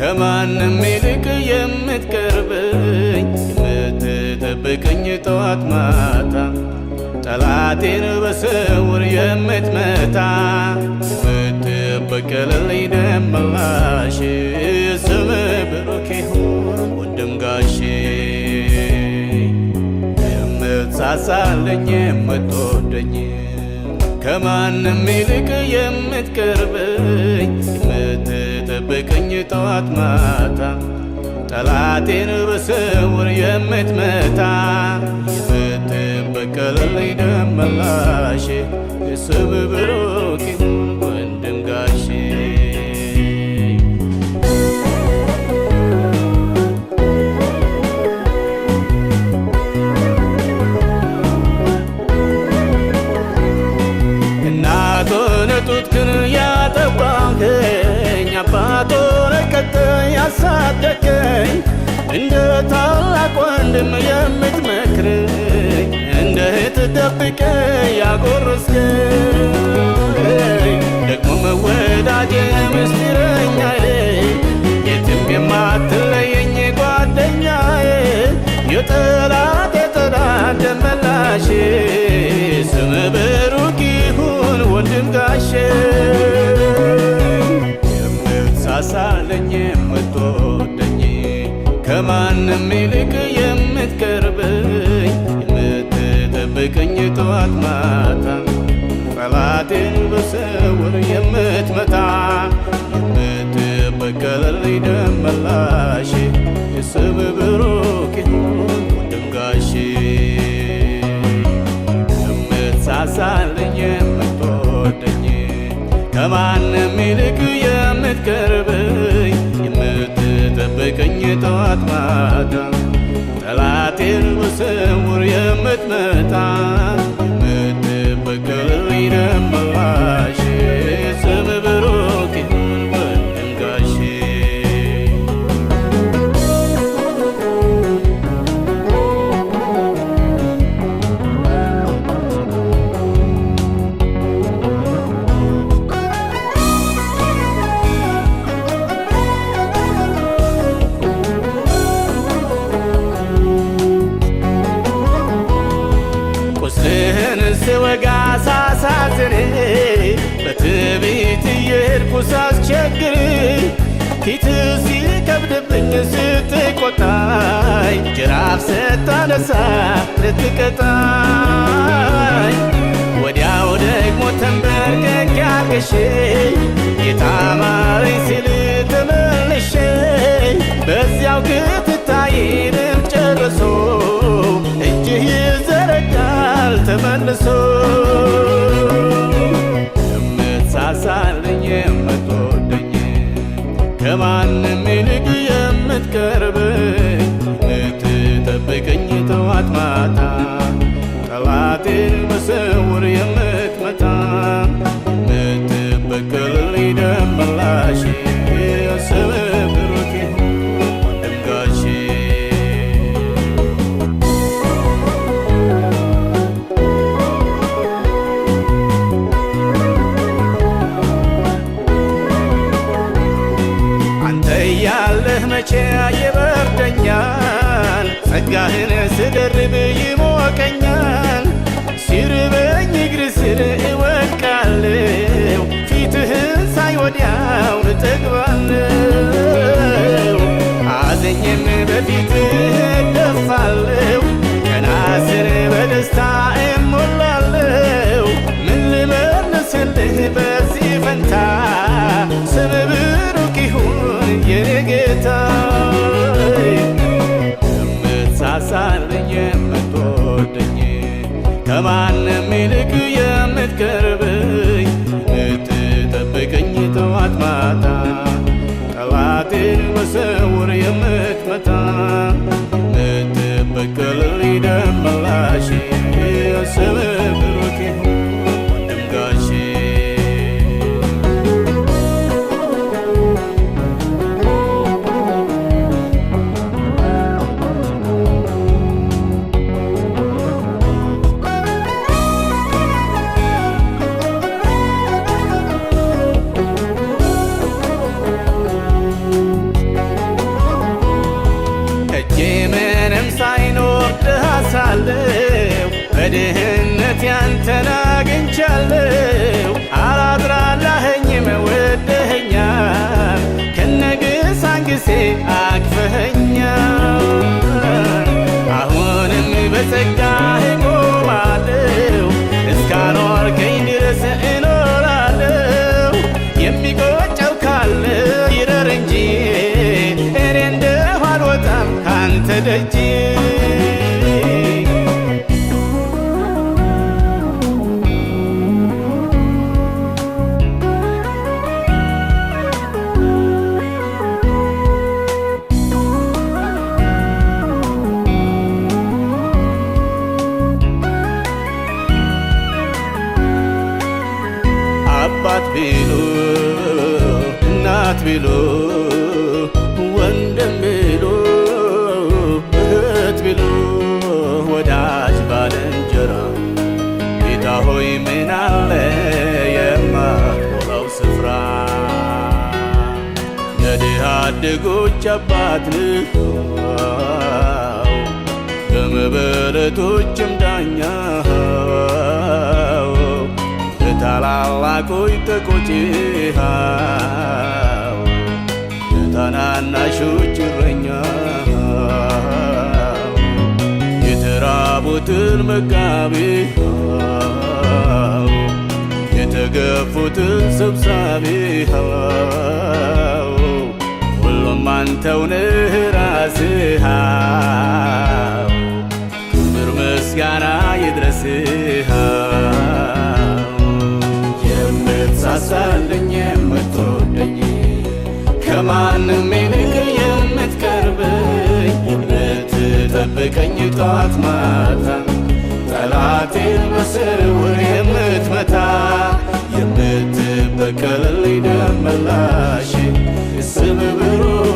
ከማንም ይልቅ የምትቀርበኝ የምትጠብቀኝ ጠዋት ማታ ጠላቴን በስውር የምትመታ የምትበቀልልኝ ደም መላሽ ስምህ ብሩክ ይሁን ወንድም ጋሼ የምትሳሳልኝ የምትወደኝ ከማንም ይልቅ የምትቀርበኝ የምትጠብቀኝ ጠዋት ማታ ጠላቴን በስውር የምትመታ የምትበቀልልኝ ደም መላሽ ስምህ ብሩክ ይሁን ወንድም ጋሼ እናቱን ጡትህን ያጠባኸኝ አባቱን ቀጥተህ ያሳደገኝ እንደ ታላቅ ወንድም የምትመክረኝ እንደ እህት ደብቀህ ያጎረስከኝ ደግሞም ወዳጄ ምስጢረኛዬ የትም የማትለየኝ ጓደኛዬ የጠላት ደም መላሽ ስምህ ብሩክ ይሁን ወንድም ጋሼ የምትሳሳልኝ የምትወደኝ ከማንም ይልቅ የምትቀርበኝ የምትጠብቀኝ ጠዋት ማታ ጠላቴን በስውር የምትመታ የምትበቀልልኝ ደም መላሽ ስምህ ብሩክ ይሁን ወንድም ጋሼ የምትሳሳልኝ የምትወደኝ ከማንም ይልቅ የምትቀርበኝ የምትጠብቀኝ ጠዋት ማታ ጠላቴን በስውር የምትመታ የምትበቀልልኝ ደም መላሽ ስምህ ብሩክ ይሁን ወንድም ጋሼ ቁስልህን ስወጋ ሳሳዝን በትዕቢት እየሄድኩ ሳስቸግር ፊትህ ሲከብድብኝ ስትቆጣኝ ጅራፍ ስታነሳ ልትቀጣኝ ወዲያው ደግሞ ተንበርክኬ አልቅሼ ጌታ ማረኝ ሲል ተመልሼ በዚያው ክትታይንም ጨርሶ እጅህ ይዘረጋል ተመልሶ የምትሳሳልኝ የምትወደኝ ከማንም ይልቅ የምትቀርበኝ የምትጠብቀኝ ጠዋት ማታ ጠላቴን በስውር የምትመታ የምትበቀልልኝ ደም መላሽ ስምህ ብሩክ ይሁን ወንድም ጋሼ ያለህ መቼ ይበርደኛል ጸጋህን ስደርብ ይሞቀኛል ሲርበኝ እግር ስር እወድቃለሁ ፊትህን ሳይ ወዲያው እጠግባለሁ አዘኝም በፊትህ እደፋለሁ ቀና ስል በደስታ እሞላለሁ ምን ልመልስልህ በዚህ ፈንታ ስምህ ብሩክ ይሁን የኔ ጌታ የምትሳሳልኝ የምትወደኝ ከማንም ይልቅ የምትቀርበኝ የምትጠብቀኝ ጠዋት ማታ ጠላቴን በስውር የምትመታ የምትበቀልልኝ ደም መላሽ ስምህ ብሩክ ይሁን ወንድም ጋሼ ከድህነት ያንተን አግኝቻለሁ። አላድራላኸኝም ወደኸኛል፣ ከነግሳንግሴ አቅፈኸኛል። አሁንም በጸጋህ እቆማለሁ፣ እስካኖርከኝ ድረስ እኖራለሁ። የሚቆጨው ካለ ይረር እንጂ እኔ እንደሁ አልወጣም ካንተ ደጅ። አባት ቢሉ እናት ቢሉ ወንድም ቢሉ እህት ቢሉ ወዳጅ ባልንጀራ ጌታ ሆይ ምን አለ የማትሞላው ስፍራ? የድሃ አደጎች አባት ነህ በመበለቶችም ዳኛ ታላላቆች ተቆጪሃው የታናናሾች እረኛ የተራቡትን መጋቢ የተገፉትን ሰብሳቢ ሁሉም አንተው ነህ ራስህ። ክብር ምስጋና ይድረስህ። የምትሳሳልኝ የምትወደኝ ከማንም ይልቅ የምትቀርበኝ የምትጠብቀኝ ጠዋት ማታ ጠላቴን በስውር የምትመታ የምትበቀልልኝ ደም መላሽ ስምህ ብሩክ